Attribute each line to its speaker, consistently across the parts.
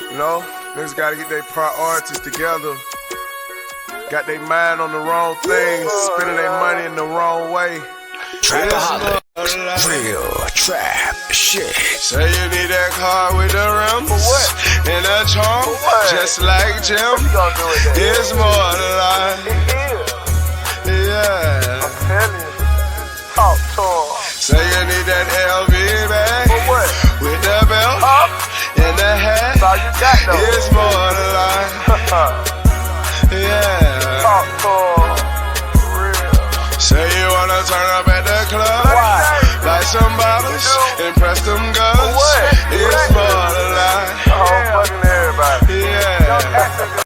Speaker 1: You know, niggas gotta get their priorities together. Got their mind on the wrong things, spending their money in the wrong way.
Speaker 2: Trapaholic, real trap shit.
Speaker 1: Say you need that car with the rims and a trunk, just like Jim. It's more than life. Yeah.
Speaker 3: Talk to him.
Speaker 1: Say you need that LV bag with the belt and the hat.
Speaker 3: That's all you got though.
Speaker 1: It's more than life. Yeah.
Speaker 3: Talk to him. Real.
Speaker 1: Say you wanna turn up at the club, like some bottles, and press them guns. It's more than life.
Speaker 3: Fucking everybody.
Speaker 1: Yeah.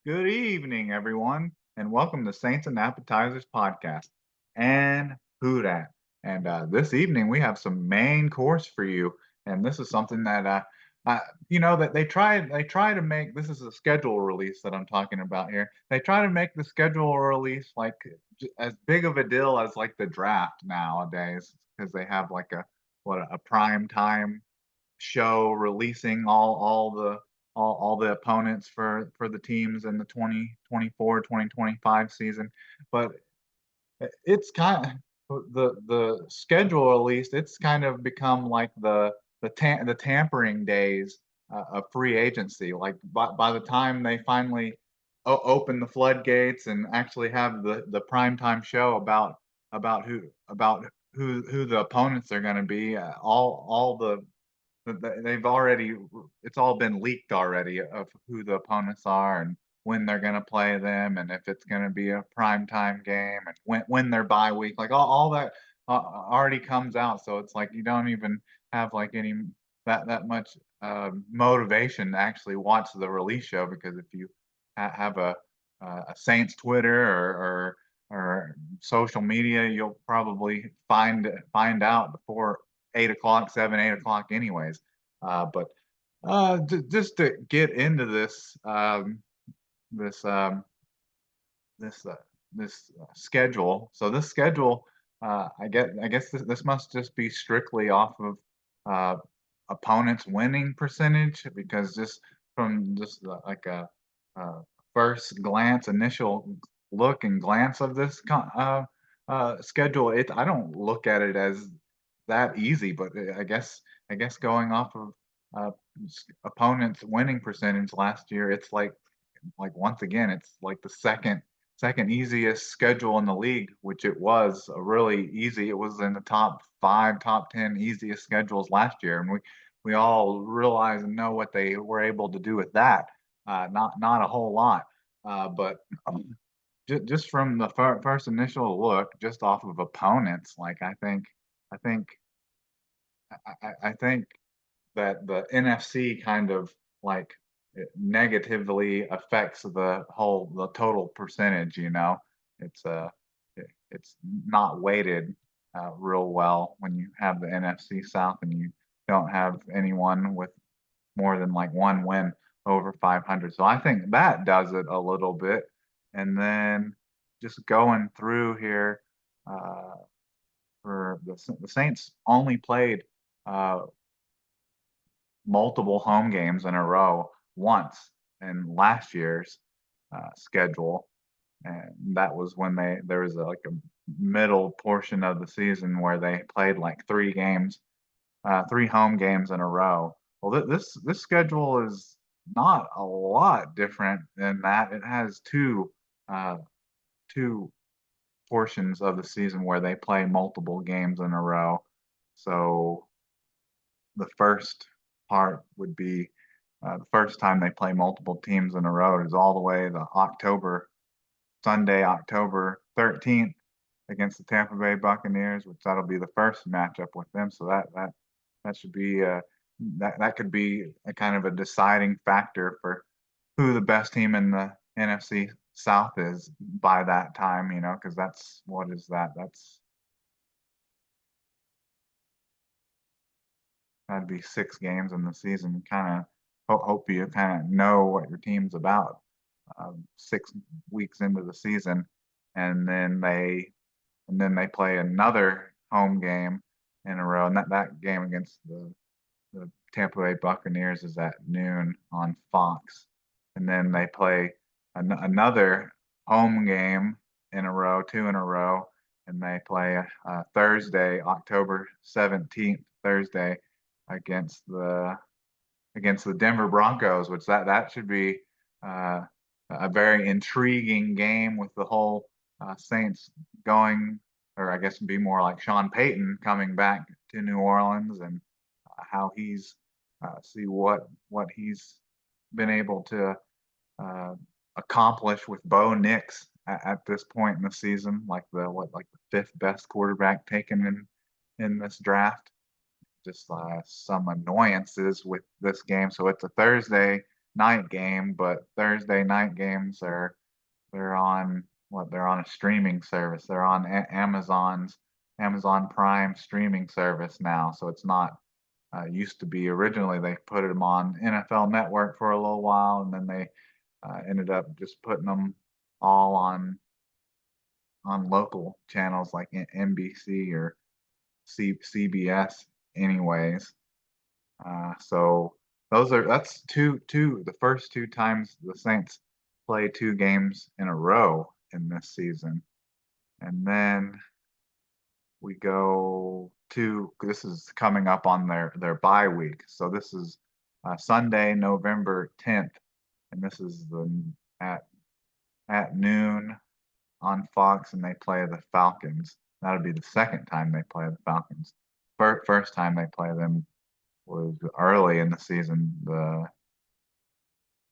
Speaker 4: Good evening, everyone, and welcome to Saints and Appetizers podcast. And who dat? And this evening we have some main course for you, and this is something that that they try to make. This is a schedule release that I'm talking about here. They try to make the schedule release like as big of a deal as like the draft nowadays, because they have like a prime time show releasing all the opponents for the teams in the 2024-2025 season. But it's kind of the schedule, at least it's kind of become like the tampering days of free agency. Like by the time they finally open the floodgates and actually have the primetime show about who the opponents are going to be, all the they've already it's all been leaked already of who the opponents are and when they're going to play them, and if it's going to be a prime time game, and when their bye week, like all that already comes out. So it's like you don't even have like any that much motivation to actually watch the release show, because if you have a Saints Twitter or social media, you'll probably find out before 8 o'clock, 8 o'clock anyways. But just to get into this this schedule. So this schedule, I guess this must just be strictly off of opponents' winning percentage, because just from just like a first glance, initial look and glance of this schedule, I don't look at it as that easy. But I guess going off of uh, opponents' winning percentage last year, it's like once again, it's like the second easiest schedule in the league, which it was a really easy. It was in the top 5, top 10 easiest schedules last year, and we all realize and know what they were able to do with that. Not a whole lot, but just from the first initial look, just off of opponents, like I think I think that the NFC kind of like it negatively affects the total percentage. It's not weighted real well when you have the NFC South and you don't have anyone with more than like one win over 500. So I think that does it a little bit. And then just going through here, uh, for the Saints only played uh, multiple home games in a row once in last year's schedule, and that was when there was like a middle portion of the season where they played like 3 games, 3 home games in a row. Well, this schedule is not a lot different than that. It has uh, two portions of the season where they play multiple games in a row. So the first part would be the first time they play multiple teams in a row is all the way to Sunday, October 13th against the Tampa Bay Buccaneers, which that'll be the first matchup with them. So that should be that could be a kind of a deciding factor for who the best team in the NFC South is by that time, because that's what is that? That'd be 6 games in the season. Kind of hope you kind of know what your team's about 6 weeks into the season, and then they play another home game in a row, and that game against the Tampa Bay Buccaneers is at noon on Fox, and then they play another home game in a row, two in a row, and they play Thursday, October 17th, Thursday, against the Denver Broncos, which that should be uh, a very intriguing game with the whole Saints going, or I guess it'd be more like Sean Payton coming back to New Orleans and how he's see what he's been able to uh, accomplish with Bo Nix at this point in the season, like the fifth best quarterback taken in this draft. Just some annoyances with this game. So it's a Thursday night game, but Thursday night games they're on they're on a streaming service. They're on Amazon Prime streaming service now. So it's not used to be originally they put them on NFL Network for a little while, and then they ended up just putting them all on local channels like NBC or CBS anyways. So that's the first two times the Saints play two games in a row in this season. And then we go to this is coming up on their bye week. So this is Sunday, November 10th, and this is at at noon on Fox, and they play the Falcons. That'll be the second time they play the Falcons. First time they play them was early in the season. Let's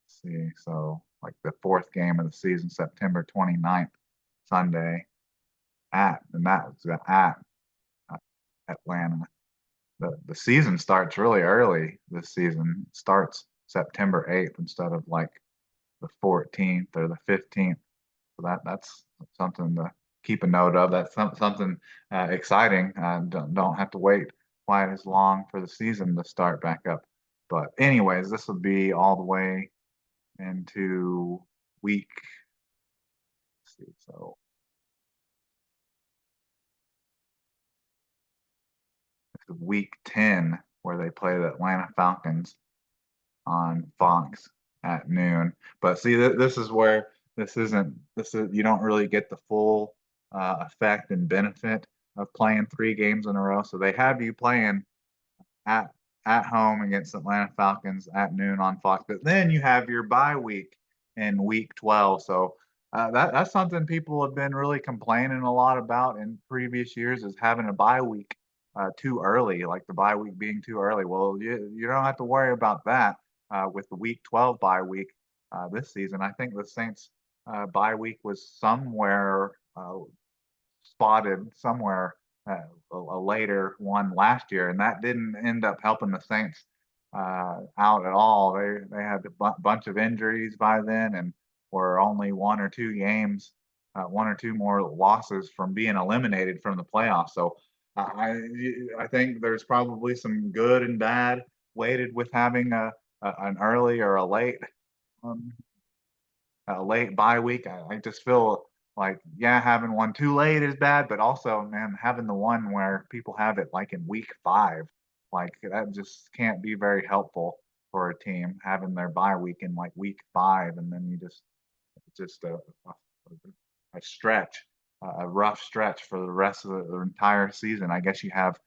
Speaker 4: see, so like the fourth game of the season, September 29th, Sunday and that was at uh, Atlanta. The season starts really early this season. It starts September 8th instead of like the 14th or the 15th. So that's something to keep a note of. That's something exciting. Don't have to wait quite as long for the season to start back up. But anyways, this will be all the way into week. Let's see, so this is week 10 where they play the Atlanta Falcons on Fox at noon. But see, this is where this is you don't really get the full effect and benefit of playing three games in a row. So they have you playing at at home against Atlanta Falcons at noon on Fox, but then you have your bye week in week 12. So that's something people have been really complaining a lot about in previous years is having a bye week too early, like the bye week being too early. Well, you don't have to worry about that with the week 12 bye week this season. I think the Saints bye week was somewhere spotted somewhere a later one last year, and that didn't end up helping the Saints out at all. They had a bunch of injuries by then, and were only one or two games, one or two more losses from being eliminated from the playoffs. So I think there's probably some good and bad weighted with having an early or um, a late bye week. I just feel like, yeah, having one too late is bad, but also, man, having the one where people have it like in week 5, like that just can't be very helpful for a team having their bye week in like week 5, and then you just a stretch, a rough stretch for the rest of the entire season. I guess you have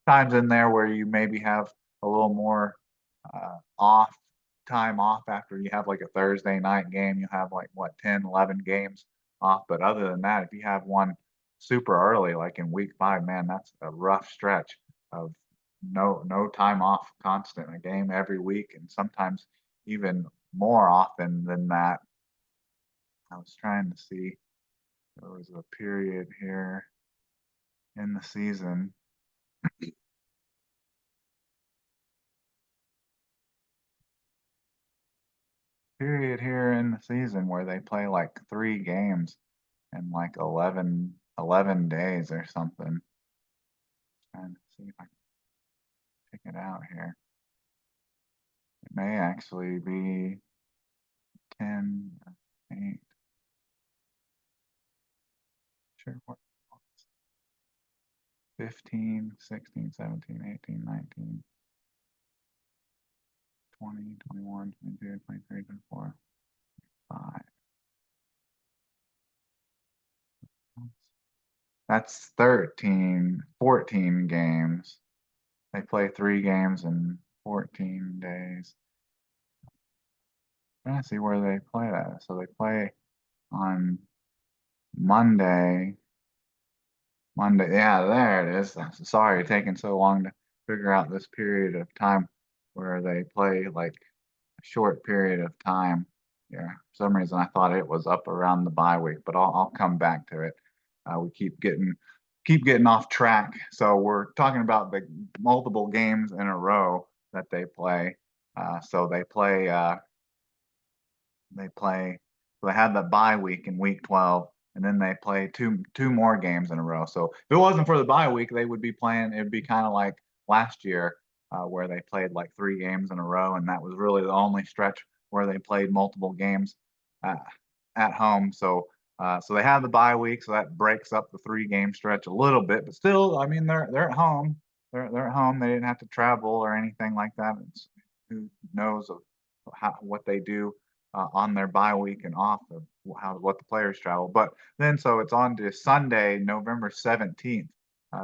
Speaker 4: times in there where you maybe have a little more off time off after you have like a Thursday night game. You have like what 10, 11 games off. But other than that, if you have one super early, like in week 5, man, that's a rough stretch of no time off, constant, a game every week, and sometimes even more often than that. I was trying to see, there was a period here in the season. Period here in the season where they play like 3 games in like 11 days or something. Trying to see if I can pick it out here. It may actually be 10, 8, sure, what, 15, 16, 17, 18, 19. 20, 21, 22, 23, 24, 5. That's 13, 14 games. They play 3 games in 14 days. I'm trying to see where they play that. So they play on Monday. Monday, yeah, there it is. Sorry, taking so long to figure out this period of time where they play like a short period of time. Yeah, for some reason I thought it was up around the bye week, but I'll come back to it. We keep getting off track. So we're talking about the multiple games in a row that they play. So they had the bye week in week 12, and then they play two more games in a row. So if it wasn't for the bye week, they would be playing. It'd be kind of like last year, where they played like 3 games in a row, and that was really the only stretch where they played multiple games uh, at home. So they have the bye week, so that breaks up the 3 game stretch a little bit. But still, I mean, they're at home. They're at home. They didn't have to travel or anything like that. Who knows of what they do on their bye week and off of what the players travel. But then so it's on to Sunday, November 17th.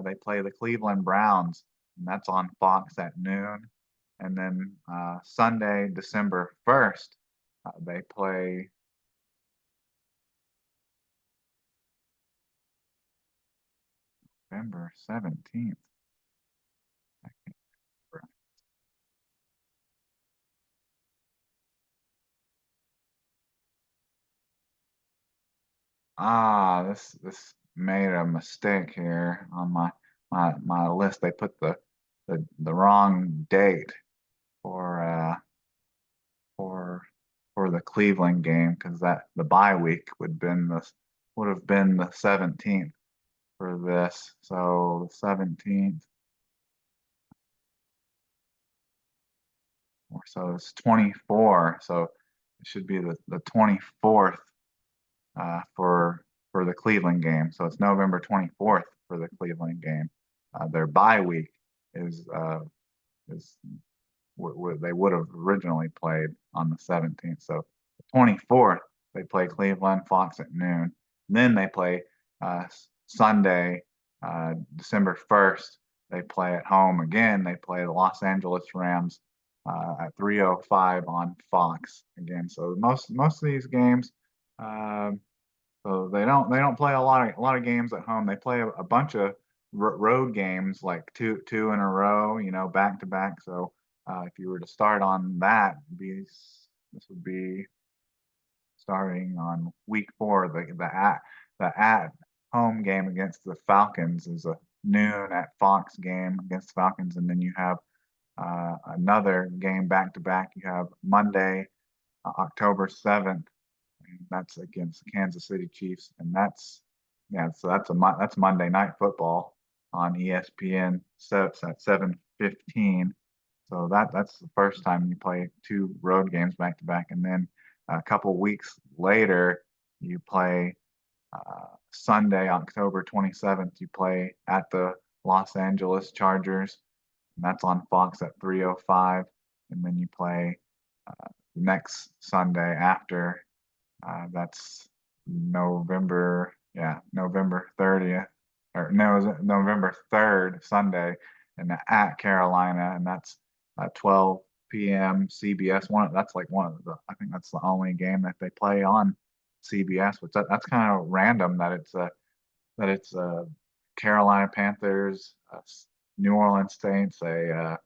Speaker 4: They play the Cleveland Browns, and that's on Fox at noon. And then Sunday, December 1st, they play November 17th. This made a mistake here on my list. They put the wrong date for for for the Cleveland game, because that the bye week would have been the 17th for this. So the 17th, or so it's 24. So it should be the 24th for the Cleveland game. So it's November 24th for the Cleveland game. Their bye week is they would have originally played on the 17th. So the 24th, they play Cleveland, Fox at noon. And then they play Sunday, December 1st. They play at home again. They play the Los Angeles Rams at 3:05 on Fox again. So most of these games, so they don't play a lot of games at home. They play a bunch of road games, like two in a row, back to back. So if you were to start on that, this would be starting on week 4. The at home game against the Falcons is a noon at Fox game against the Falcons, and then you have another game back to back. You have Monday, October 7th. That's against the Kansas City Chiefs, and yeah. So that's Monday Night Football on ESPN. So it's at 7:15. So that's the first time you play 2 road games back to back, and then a couple weeks later you play Sunday, October 27th. You play at the Los Angeles Chargers, and that's on Fox at 3:05, and then you play next Sunday after. That's November 30th, or no, is it November 3rd, Sunday, and at Carolina, and that's 12 p.m. CBS. That's like I think that's the only game that they play on CBS, which that's kind of random that it's Carolina Panthers, New Orleans Saints, a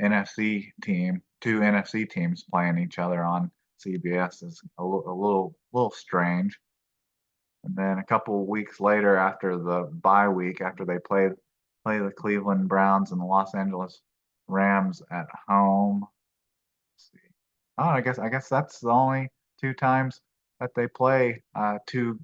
Speaker 4: NFC team, 2 NFC teams playing each other on CBS is a little strange. And then a couple of weeks later, after the bye week, after they play the Cleveland Browns and the Los Angeles Rams at home. Let's see. Oh, I guess that's the only 2 times that they play two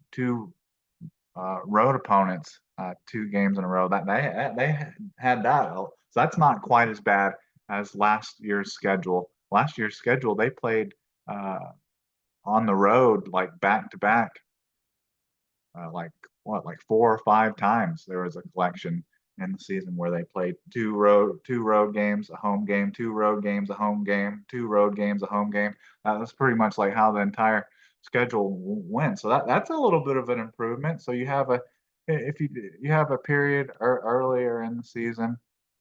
Speaker 4: road opponents 2 games in a row. That they had that. So that's not quite as bad as last year's schedule. Last year's schedule, they played uh, on the road like back to back, like 4 or 5 times. There was a collection in the season where they played two road games, a home game, two road games, a home game, two road games, a home game. That's pretty much like how the entire schedule went. So that's a little bit of an improvement. So you have a if you have a period earlier in the season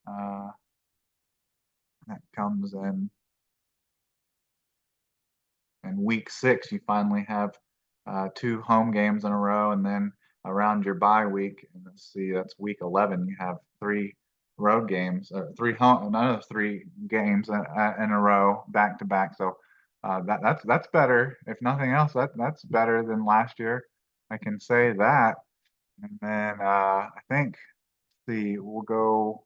Speaker 4: uh, that comes in week 6, you finally have two home games in a row, and then around your bye week, and let's see, that's week 11, you have three road games, or another three games in a row, back to back. So that's better. If nothing else, that's better than last year. I can say that. And then I think see, we'll go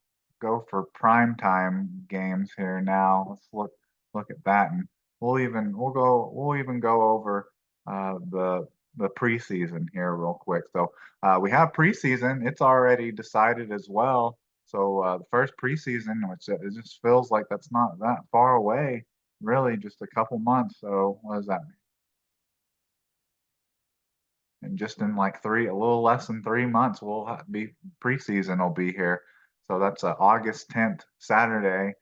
Speaker 4: for prime time games here now. Let's look at that, and we'll even go over the preseason here real quick. So we have preseason. It's already decided as well. So the first preseason, which it just feels like that's not that far away, really, just a couple months. So what does that mean? And just in like a little less than 3 months, be preseason will be here. So that's August 10th, Saturday.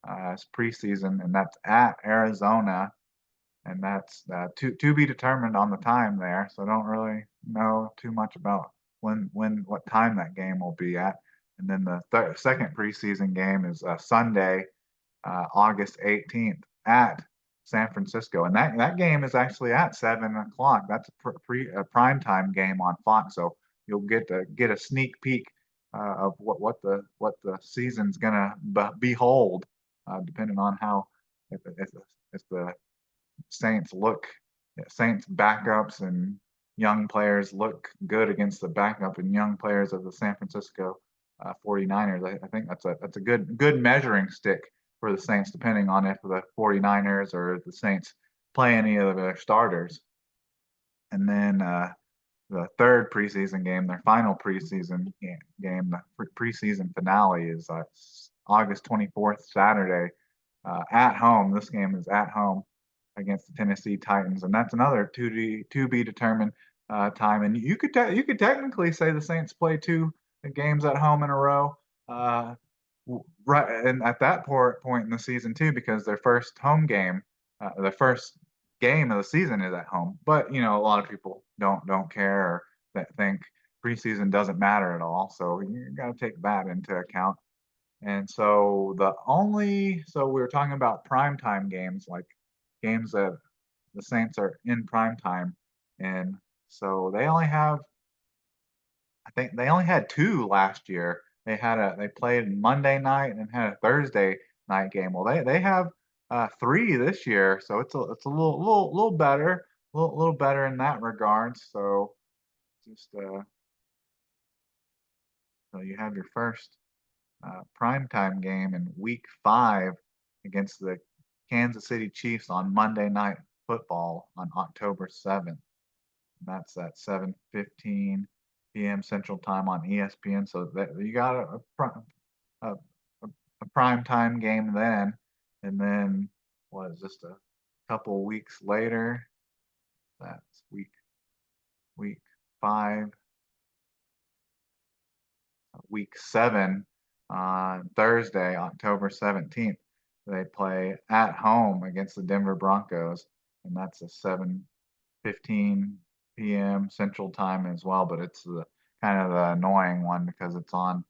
Speaker 4: It's preseason, and that's at Arizona, and that's to be determined on the time there. So I don't really know too much about what time that game will be at. And then the second preseason game is Sunday, August 18th at San Francisco, and that game is actually at 7 o'clock. That's a prime time game on Fox, so you'll get a sneak peek of what the season's gonna behold, depending on how if the Saints Saints backups and young players look good against the backup and young players of the San Francisco 49ers. I think that's a good measuring stick for the Saints, depending on if the 49ers or the Saints play any of their starters. And then the third preseason game, their final preseason game, the preseason finale is August 24th, Saturday, at home. This game is at home against the Tennessee Titans, and that's another to be determined time. And you could technically say the Saints play two games at home in a row, right? And at that point in the season too, because their first home game, the first game of the season is at home. But a lot of people don't care or that think preseason doesn't matter at all. So you got to take that into account. And so we were talking about primetime games, like games that the Saints are in prime time, and so I think they only had two last year. They played Monday night and had a Thursday night game. Well, they have three this year, so it's a little better, little better in that regard. So just so you have your first primetime game in week 5 against the Kansas City Chiefs on Monday Night Football on October 7th. That's at 7:15 p.m. Central Time on ESPN. So that you got a, a prime time game then, and then just a couple weeks later? That's week 5, week 7 on Thursday, October 17th. They play at home against the Denver Broncos, and that's a 7:15 p.m. Central Time as well. But it's the kind of the annoying one because it's on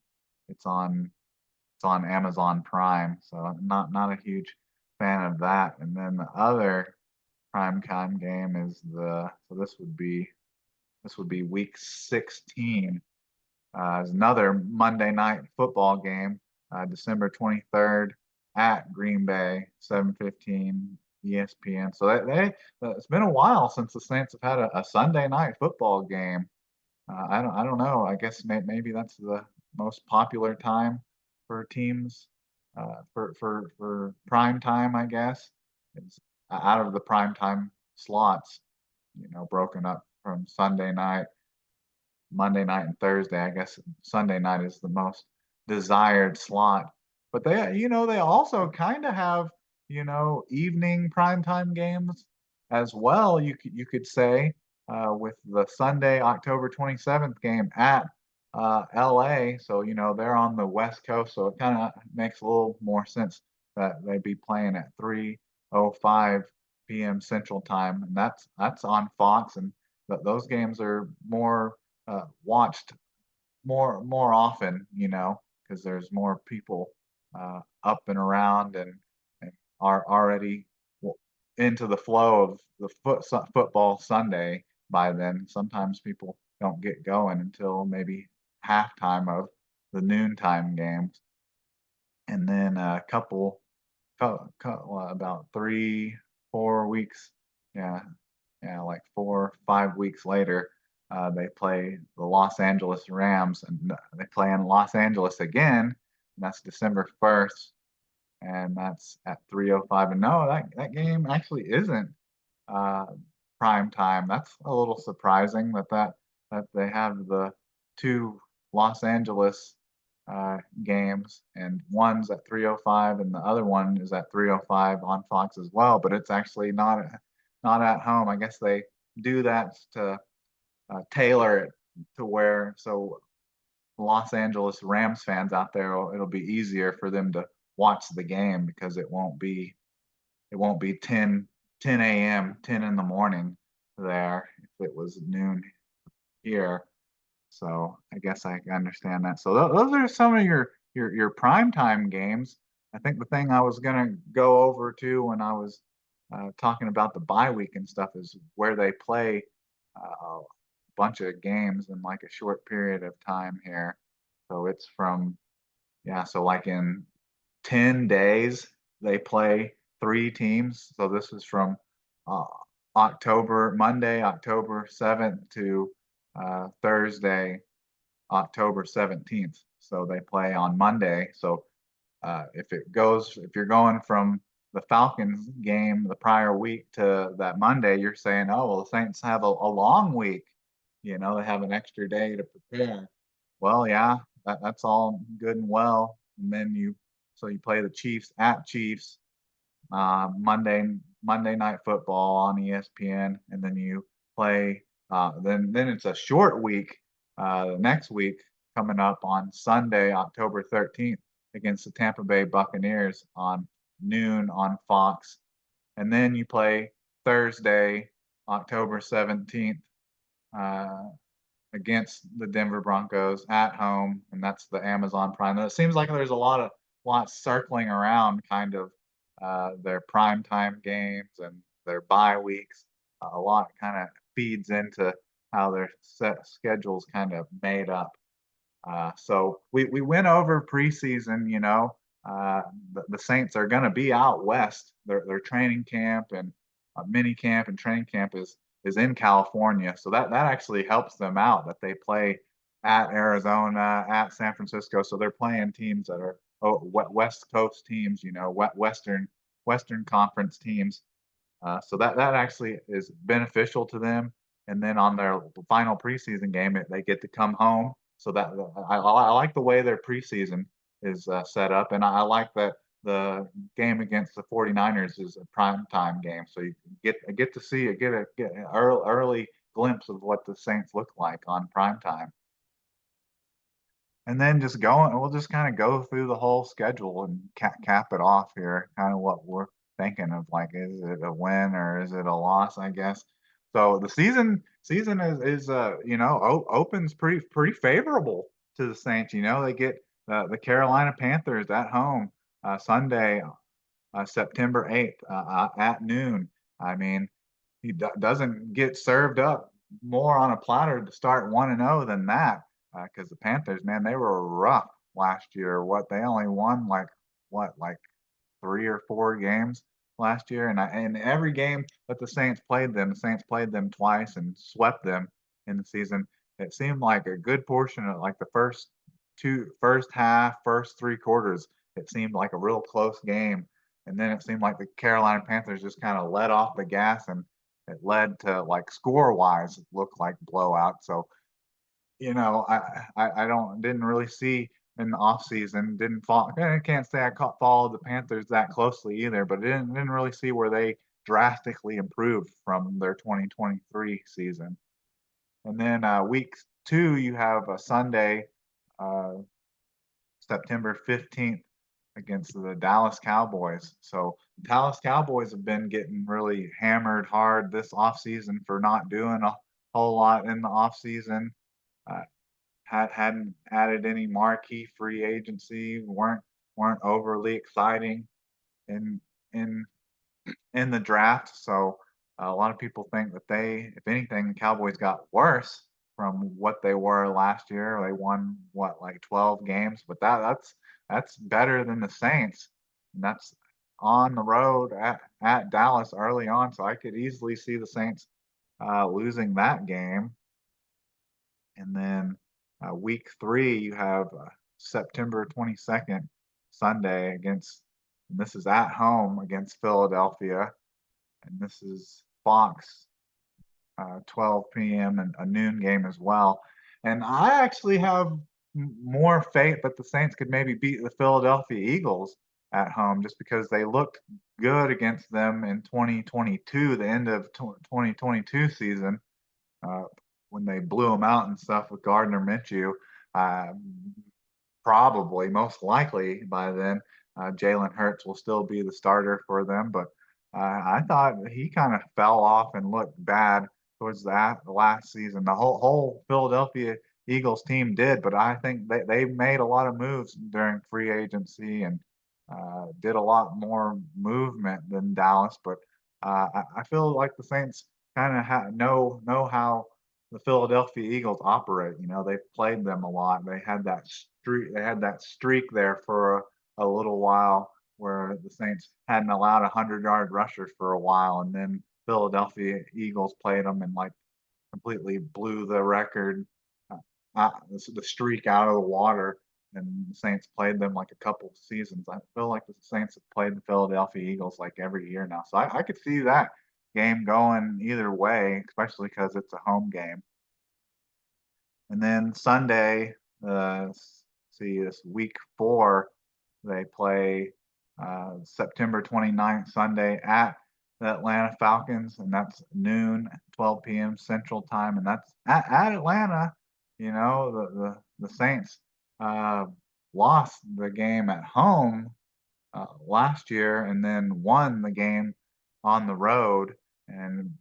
Speaker 4: Amazon Prime, so not a huge fan of that. And then the other prime time game is this would be week 16. Is another Monday night football game, December 23rd at Green Bay, 7:15 ESPN. So it's been a while since the Saints have had a Sunday night football game. I don't know. I guess maybe that's the most popular time for teams for prime time. I guess it's out of the prime time slots, broken up from Sunday night, Monday night, and Thursday. I guess Sunday night is the most desired slot. But they also kind of have, evening primetime games as well. You could say with the Sunday, October 27th game at LA, so they're on the West Coast, so it kind of makes a little more sense that they'd be playing at 3:05 p.m. Central Time, and that's on Fox, and those games are more watched more often, because there's more people up and around and are already into the flow of the football Sunday by then. Sometimes people don't get going until maybe halftime of the noontime games, and then a about 3 4 weeks, yeah, yeah, like 4 5 weeks later, they play the Los Angeles Rams, and they play in Los Angeles again, and that's December 1st, and that's at 3:05. And no, that game actually isn't uh, prime time. That's a little surprising that they have the two Los Angeles games, and one's at 3:05 and the other one is at 3:05 on Fox as well. But it's actually not at home. I guess they do that to tailor it to where so Los Angeles Rams fans out there, it'll be easier for them to watch the game because it won't be 10 a.m., 10 in the morning there if it was noon here. So I guess I understand that. So those are some of your prime time games. I think the thing I was gonna go over to when I was talking about the bye week and stuff is where they play a bunch of games in like a short period of time here. So it's from yeah, so like in 10 days, they play three teams. So this is from uh, Monday, October 7th to Thursday, October 17th. So they play on Monday. So if you're going from the Falcons game the prior week to that Monday, you're saying, oh, well, the Saints have a long week. They have an extra day to prepare. Well, yeah, that's all good and well. And then so you play the Chiefs at Chiefs Monday Night Football on ESPN, and then you play. Then it's a short week. Next week coming up on Sunday, October 13th, against the Tampa Bay Buccaneers on noon on Fox, and then you play Thursday, October 17th. Against the Denver Broncos at home, and that's the Amazon Prime. And it seems like there's lots circling around kind of their prime time games and their bye weeks. A lot kind of feeds into how their set schedules kind of made up. So we went over preseason. The Saints are going to be out west. Their training camp and mini camp and training camp is in California, so that actually helps them out that they play at Arizona, at San Francisco. So they're playing teams that are West Coast teams, Western Conference teams. So that actually is beneficial to them. And then on their final preseason game, they get to come home. So that I like the way their preseason is set up, and I like that the game against the 49ers is a prime time game. So you get to see get an early glimpse of what the Saints look like on prime time. And then we'll just kind of go through the whole schedule and cap it off here, kind of what we're thinking of, like, is it a win or is it a loss, I guess. So the season is opens pretty favorable to the Saints. They get the Carolina Panthers at home Sunday, September 8th at noon. I mean, he doesn't get served up more on a platter to start 1-0 than that, because the Panthers, man, they were rough last year. They only won like 3 or 4 games last year, and every game that the Saints played them, twice and swept them in the season. It seemed like a good portion of like the first half, first 3 quarters, it seemed like a real close game, and then it seemed like the Carolina Panthers just kind of let off the gas, and it led to, like, score wise, it looked like blowout. So I didn't really see in the off season. Didn't follow. I can't say I followed the Panthers that closely either, but didn't really see where they drastically improved from their 2023 season. And then week 2, you have a Sunday, uh, September 15th against the Dallas Cowboys. So Dallas Cowboys have been getting really hammered hard this offseason for not doing a whole lot in the offseason. Uh, hadn't added any marquee free agency, weren't overly exciting in in in the draft. So a lot of people think that if anything, the Cowboys got worse from what they were last year. They won what, like 12 games, but that's better than the Saints, and that's on the road at Dallas early on. So I could easily see the Saints losing that game. And then week 3, you have September 22nd, Sunday and this is at home against Philadelphia. And this is Fox, 12 p.m. and a noon game as well. And I actually have more faith that the Saints could maybe beat the Philadelphia Eagles at home just because they looked good against them in 2022, the end of 2022 season, uh, when they blew them out and stuff with Gardner Minshew. Uh, Probably, most likely by then, Jalen Hurts will still be the starter for them. But I thought he kind of fell off and looked bad towards that last season. The whole Philadelphia Eagles team did, but I think they made a lot of moves during free agency and did a lot more movement than Dallas. But I feel like the Saints kind of know how the Philadelphia Eagles operate. You know, they've played them a lot. They had that streak. They had that streak there for a little while where the Saints hadn't allowed 100-yard rushers for a while, and then Philadelphia Eagles played them and like completely blew the record, the streak out of the water. And the Saints played them like a couple seasons. I feel like the Saints have played the Philadelphia Eagles like every year now. So I could see that game going either way, especially because it's a home game. And then Sunday, see this week 4, they play September 29th, Sunday at the Atlanta Falcons, and that's noon, 12 p.m. Central Time, and that's at Atlanta. You know, the Saints uh, lost the game at home last year, and then won the game on the road, and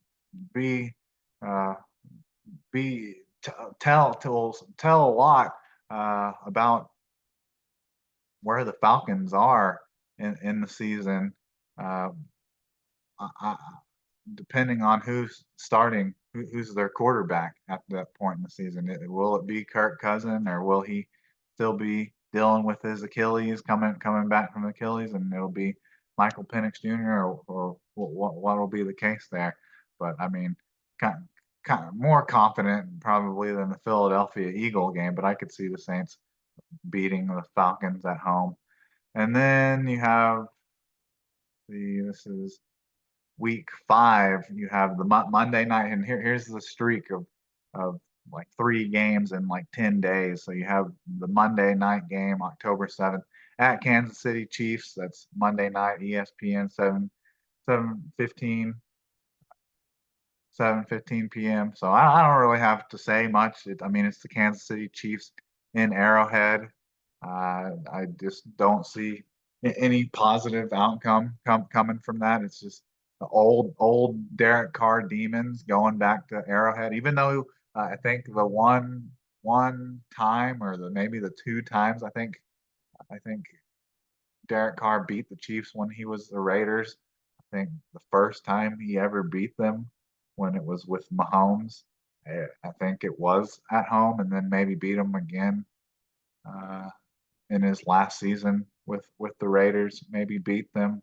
Speaker 4: be uh, be tell a lot about where the Falcons are in the season. Uh, I, Depending on who's starting, who's their quarterback at that point in the season. Will it be Kirk Cousin, or will he still be dealing with his Achilles, coming back from Achilles, and it'll be Michael Penix Jr. or what will be the case there? But I mean, kind of more confident probably than the Philadelphia Eagle game, but I could see the Saints beating the Falcons at home. And then you have this is week 5, you have the Monday night, and here's the streak of like 3 games in like 10 days. So you have the Monday night game, October 7th, at Kansas City Chiefs. That's Monday night, ESPN, 7:15 7:15 p.m. So I don't really have to say much. I mean, it's the Kansas City Chiefs in Arrowhead. I just don't see any positive outcome coming from that. It's just the old Derek Carr demons going back to Arrowhead. Even though I think the one time, or maybe the 2 times, I think Derek Carr beat the Chiefs when he was the Raiders. I think the first time he ever beat them, when it was with Mahomes, I think it was at home, and then maybe beat them again uh, in his last season with the Raiders. Maybe beat them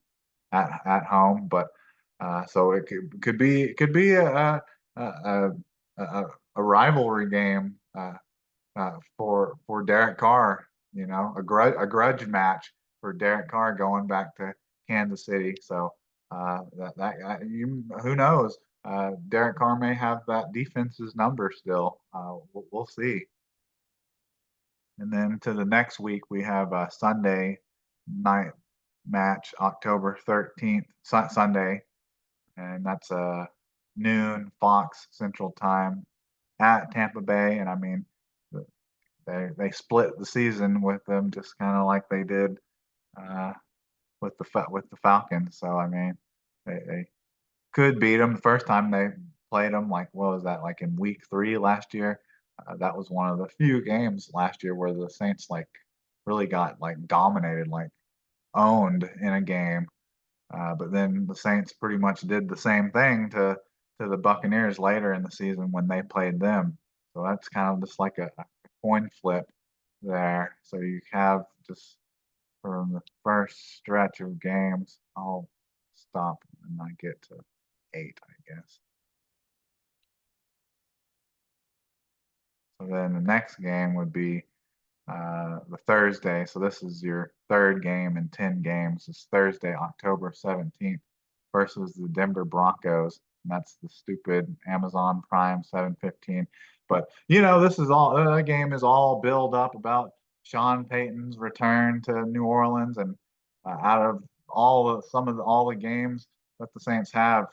Speaker 4: at home, but so it could be a, a, a rivalry game for Derek Carr. You know, a grudge match for Derek Carr going back to Kansas City. So who knows? Derek Carr may have that defense's number still. We'll see. And then to the next week, we have a Sunday night match, October 13th, Sunday, and that's noon Fox Central Time. at Tampa Bay, and I mean, they split the season with them just kind of like they did uh, with the Falcons. So I mean, they could beat them the first time they played them. Like what was that? Like in week 3 last year. That was one of the few games last year where the Saints like really got like dominated, like owned in a game. But then the Saints pretty much did the same thing to the Buccaneers later in the season when they played them. So that's kind of just like a coin flip there. So you have just from the first stretch of games, I'll stop and I get to 8, I guess. So then the next game would be the Thursday. So this is your third game in 10 games. It's Thursday, October 17th versus the Denver Broncos. And that's the stupid Amazon Prime 7:15. But this is all the game is all build up about Sean Payton's return to New Orleans, and out of all the games that the Saints have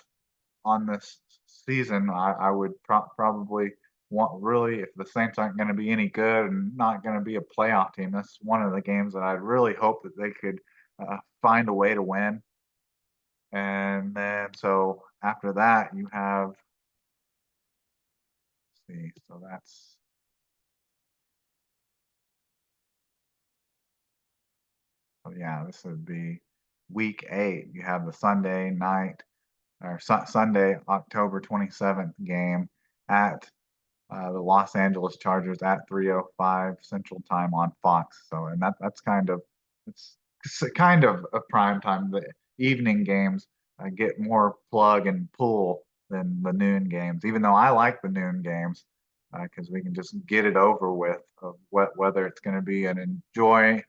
Speaker 4: on this season, I would probably want really if the Saints aren't going to be any good and not going to be a playoff team, that's one of the games that I'd really hope that they could find a way to win. And then so after that, you have let's see, so that's oh yeah, this would be week 8. You have the Sunday night or Sunday, October 27th game at the Los Angeles Chargers at 3:05 Central Time on Fox. So, and that's it's kind of a prime time. The evening games get more plug and pull than the noon games, even though I like the noon games because we can just get it over with. Of whether it's going to be an enjoying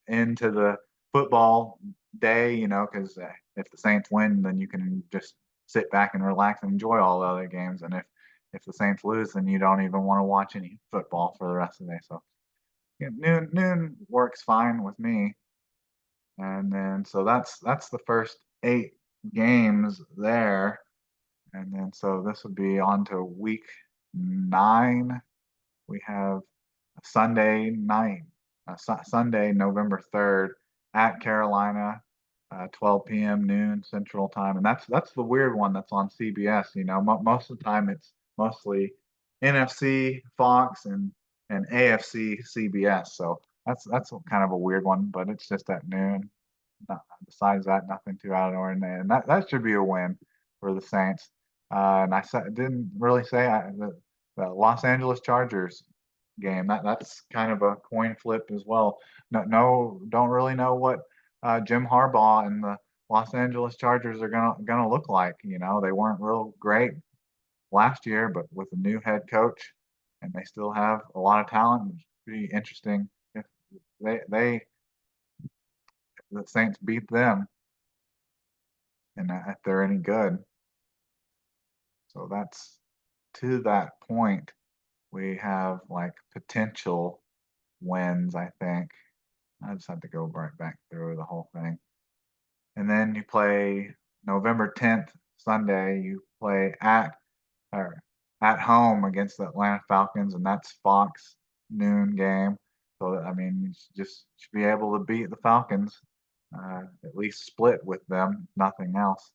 Speaker 4: into the football day, because if the Saints win, then you can just sit back and relax and enjoy all the other games. And if the Saints lose, then you don't even want to watch any football for the rest of the day. So yeah, noon works fine with me. And then so that's the first 8 games there. And then so this would be on to week 9. We have Sunday night, Sunday, November 3rd at Carolina, 12 p.m. noon Central Time, and that's the weird one that's on CBS. Most of the time it's mostly NFC Fox and AFC CBS. So that's kind of a weird one, but it's just at noon. Besides that, nothing too out of the ordinary, and that should be a win for the Saints. And didn't really say the Los Angeles Chargers game. That's kind of a coin flip as well. No, don't really know what Jim Harbaugh and the Los Angeles Chargers are gonna look like. They weren't real great last year, but with a new head coach, and they still have a lot of talent. It's pretty interesting if they the Saints beat them, and if they're any good. So that's to that point. We have like potential wins, I think. I just had to go right back through the whole thing. And then you play November 10th, Sunday, you play or at home against the Atlanta Falcons, and that's Fox noon game. So I mean, you just should be able to beat the Falcons, at least split with them, nothing else.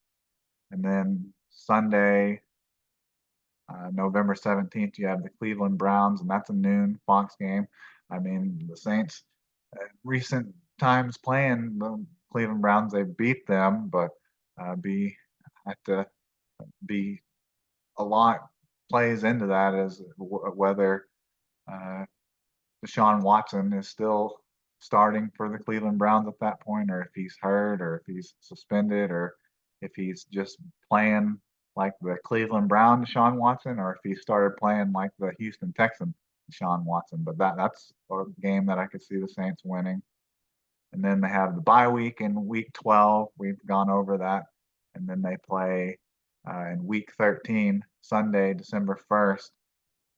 Speaker 4: And then Sunday, November 17th, you have the Cleveland Browns, and that's a noon Fox game. I mean, the Saints, recent times playing the Cleveland Browns, they beat them, but have to be a lot plays into that as whether uh, Deshaun Watson is still starting for the Cleveland Browns at that point, or if he's hurt, or if he's suspended, or if he's just playing like the Cleveland Brown Deshaun Watson, or if he started playing like the Houston Texan Deshaun Watson. But that's a game that I could see the Saints winning. And then they have the bye week in week 12. We've gone over that. And then they play in week 13, Sunday, December 1st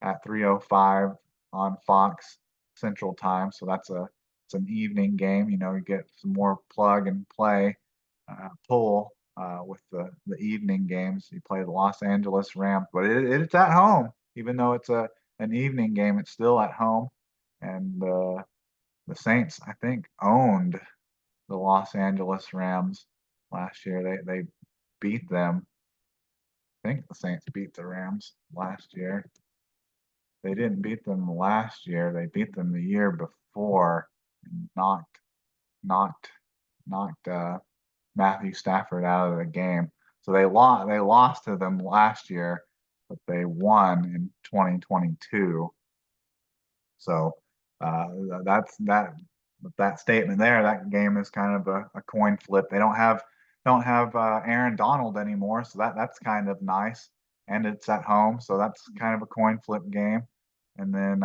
Speaker 4: at 3:05 on Fox Central Time. So it's an evening game. You get some more plug and play pull with the evening games. You play the Los Angeles Rams, but it's at home, even though it's an evening game. It's still at home, and the Saints, I think, owned the Los Angeles Rams last year. They beat them. I think the Saints beat the Rams last year. They didn't beat them last year. They beat them the year before. And knocked Matthew Stafford out of the game. So they lost to them last year, but they won in 2022. So uh, that's that statement there. That game is kind of a coin flip. They don't have Aaron Donald anymore, so that's kind of nice. And it's at home, so that's kind of a coin flip game. And then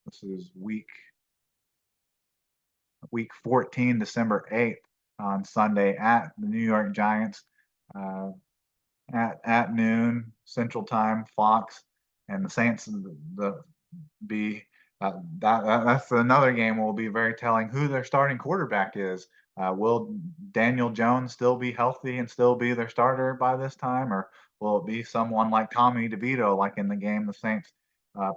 Speaker 4: this is week 14, December 8th on Sunday at the New York Giants uh, at noon Central Time, Fox, and the Saints be that's another game will be very telling who their starting quarterback is. Will Daniel Jones still be healthy and still be their starter by this time, or will it be someone like Tommy DeVito, like in the game the Saints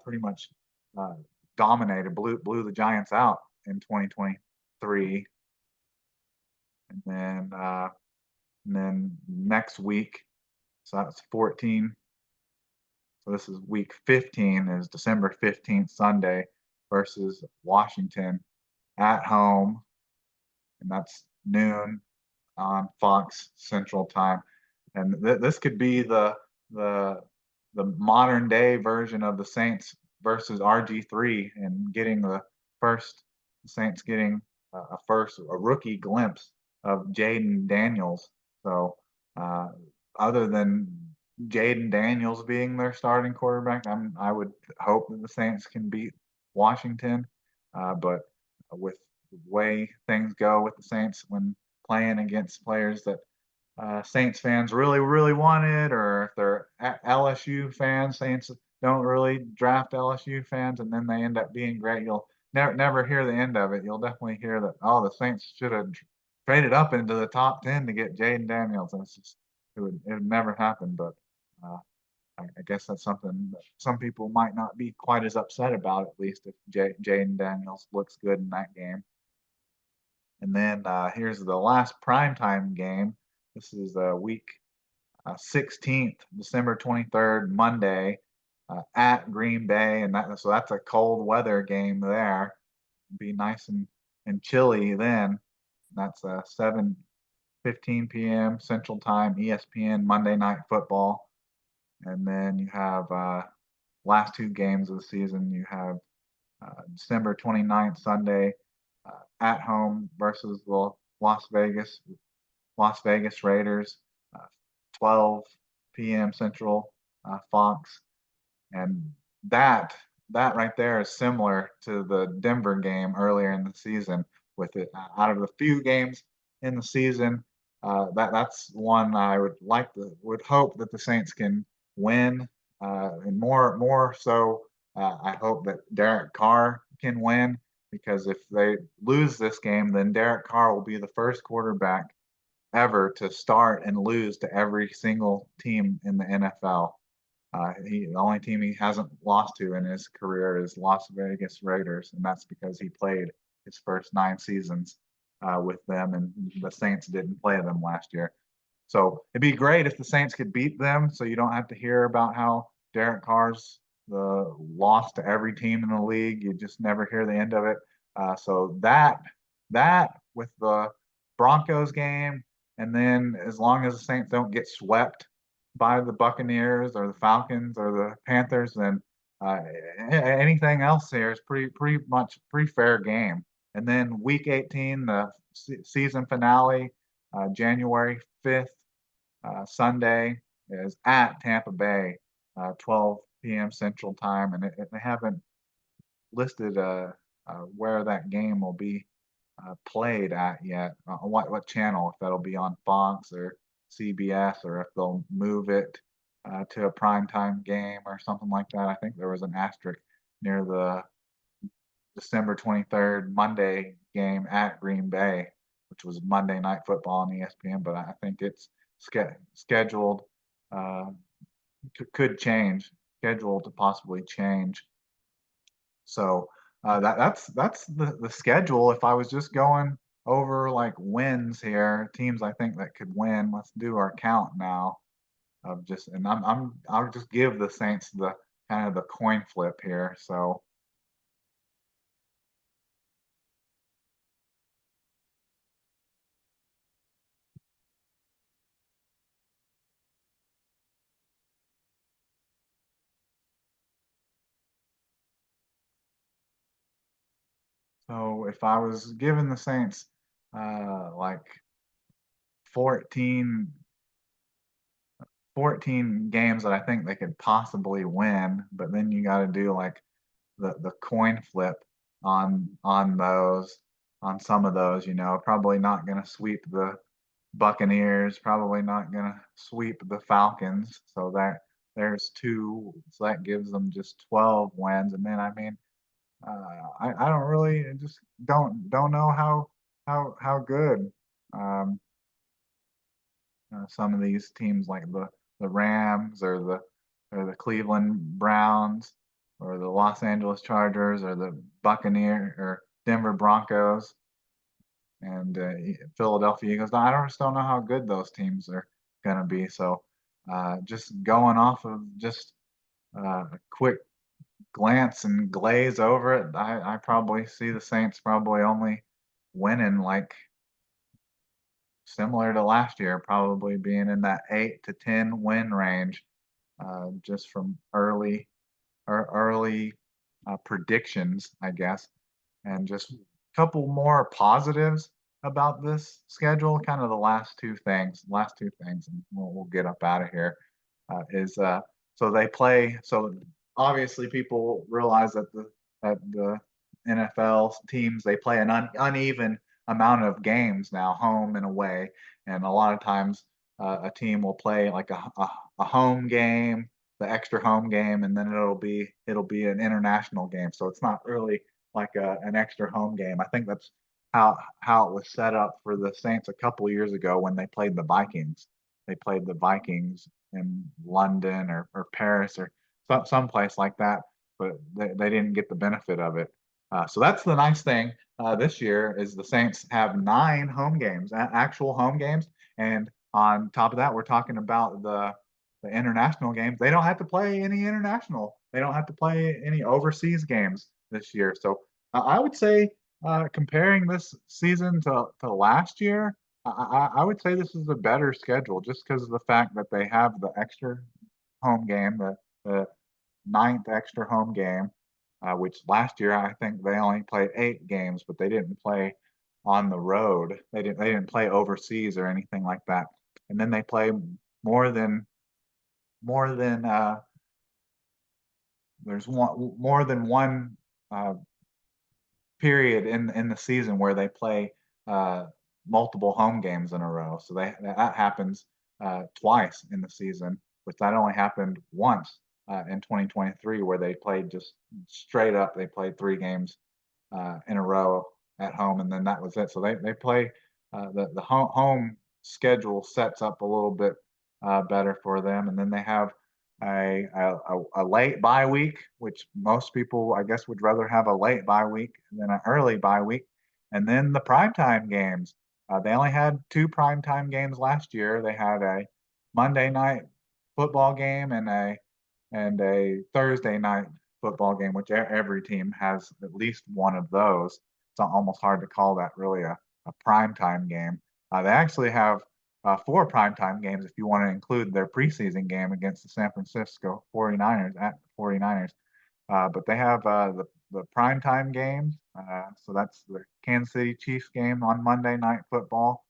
Speaker 4: pretty much uh, dominated, blew the Giants out in 2023, and then next week, so that's 14. So this is week 15 is December 15th, Sunday versus Washington at home. And that's noon on Fox Central Time. And this could be the modern day version of the Saints versus RG3 and getting the Saints getting a rookie glimpse of Jaden Daniels. So other than Jaden Daniels being their starting quarterback, I would hope that the Saints can beat Washington. But with the way things go with the Saints when playing against players that Saints fans really, really wanted, or if they're LSU fans, Saints don't really draft LSU fans, and then they end up being great. You'll never hear the end of it. You'll definitely hear that, oh, the Saints should have traded up into the top 10 to get Jaden Daniels, and it would never happen. But uh, I guess that's something that some people might not be quite as upset about, at least if Jaden Daniels looks good in that game. And then here's the last primetime game. This is week 16th, December 23rd, Monday, at Green Bay, and so that's a cold weather game there. Be nice and chilly then. That's 7:15 p.m. Central Time, ESPN Monday Night Football. And then you have last two games of the season. You have December 29th, Sunday, at home versus the Las Vegas Raiders, 12 p.m. Central, Fox, and that that right there is similar to the Denver game earlier in the season. With it out of the few games in the season, that's one I would hope that the Saints can win, and more so, I hope that Derek Carr can win, because if they lose this game, then Derek Carr will be the first quarterback ever to start and lose to every single team in the NFL. The only team he hasn't lost to in his career is Las Vegas Raiders, and that's because he played his first 9 seasons with them, and the Saints didn't play them last year. So it'd be great if the Saints could beat them, so you don't have to hear about how Derek Carr's the lost to every team in the league. You just never hear the end of it. So that with the Broncos game, and then as long as the Saints don't get swept by the Buccaneers or the Falcons or the Panthers, then uh, anything else here is pretty much pretty fair game. And then Week 18, the season finale, January 5th, Sunday, is at Tampa Bay, 12 p.m. Central Time, and they haven't listed where that game will be played at yet. What channel? If that'll be on Fox or CBS, or if they'll move it to a primetime game or something like that. I think there was an asterisk near the December 23rd Monday game at Green Bay. which was Monday Night Football on ESPN, but I think it's scheduled, uh, could change, scheduled to possibly change. So that's the schedule. If I was just going over like wins here, teams I think that could win. Let's do our count now of just, and I'll just give the Saints the kind of the coin flip here. So if I was giving the Saints like 14 14 games that I think they could possibly win, but then you got to do like the coin flip on some of those, probably not going to sweep the Buccaneers, probably not going to sweep the Falcons. So there's two, so that gives them just 12 wins. And then I mean, I don't really just don't know how good some of these teams like the Rams or the Cleveland Browns or the Los Angeles Chargers or the Buccaneer or Denver Broncos and Philadelphia Eagles. I just don't know how good those teams are going to be. So just going off of just a quick glance and glaze over it, I probably see the Saints probably only winning like similar to last year, probably being in that 8 to 10 win range, just from early predictions, I guess. And just a couple more positives about this schedule. Kind of the last two things, and we'll get up out of here. Is so they play. So obviously, people realize that the NFL teams they play an uneven amount of games now, home and away, and a lot of times a team will play like a home game, the extra home game, and then it'll be an international game. So it's not really like an extra home game. I think that's how it was set up for the Saints a couple of years ago when they played the Vikings. They played the Vikings in London or Paris or some place like that, but they didn't get the benefit of it. So that's the nice thing this year is the Saints have 9 home games, actual home games, and on top of that, we're talking about the international games. They don't have to play any international. They don't have to play any overseas games this year. So I would say comparing this season to last year, I would say this is a better schedule just because of the fact that they have the extra home game, the ninth extra home game, which last year I think they only played 8 games, but they didn't play on the road. They didn't play overseas or anything like that. And then they play more than more than there's more than one uh, period in the season where they play uh, multiple home games in a row. So that happens twice in the season, which that only happened once in 2023 where they played just straight up. They played 3 games in a row at home, and then that was it. So they play the home schedule sets up a little bit better for them, and then they have a late bye week, which most people, I guess, would rather have a late bye week than an early bye week. And then the primetime games. They only had 2 primetime games last year. They had a Monday night football game and a Thursday night football game, which every team has at least one of those. It's almost hard to call that really a primetime game. They actually have 4 primetime games if you want to include their preseason game against the San Francisco 49ers at the 49ers. But they have the primetime games. So that's the Kansas City Chiefs game on Monday Night Football,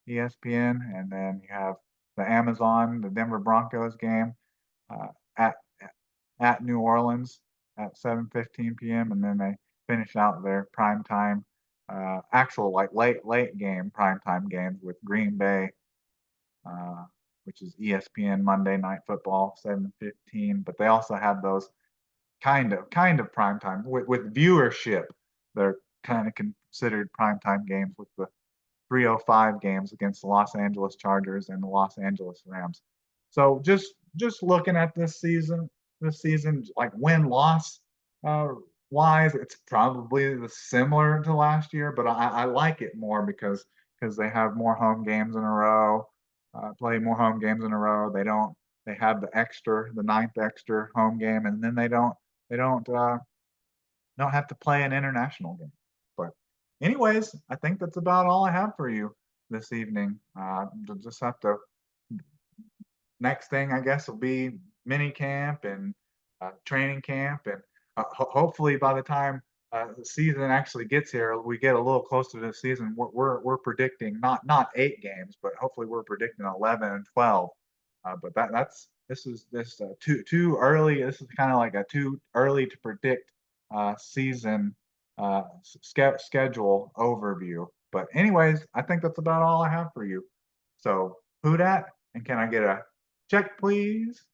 Speaker 4: ESPN. And then you have the Denver Broncos game uh, at at New Orleans at 7:15 p.m. And then they finish out their primetime, actual like late game primetime games with Green Bay, uh, which is ESPN Monday Night Football 7:15. But they also have those kind of prime time with viewership. They're kind of considered prime time games with the 3:05 games against the Los Angeles Chargers and the Los Angeles Rams. So just looking at this season, like win-loss wise, it's probably similar to last year, but I like it more because they have more home games in a row, play more home games in a row. They have the ninth extra home game, and then they don't have to play an international game. But anyways, I think that's about all I have for you this evening. Just have to next thing I guess will be mini camp and training camp, and hopefully by the time the season actually gets here, we get a little closer to the season. We're predicting not 8 games, but hopefully we're predicting 11 and 12. But this is too early. This is kind of like a too early to predict season schedule overview. But anyways, I think that's about all I have for you. So who dat? And can I get a check, please?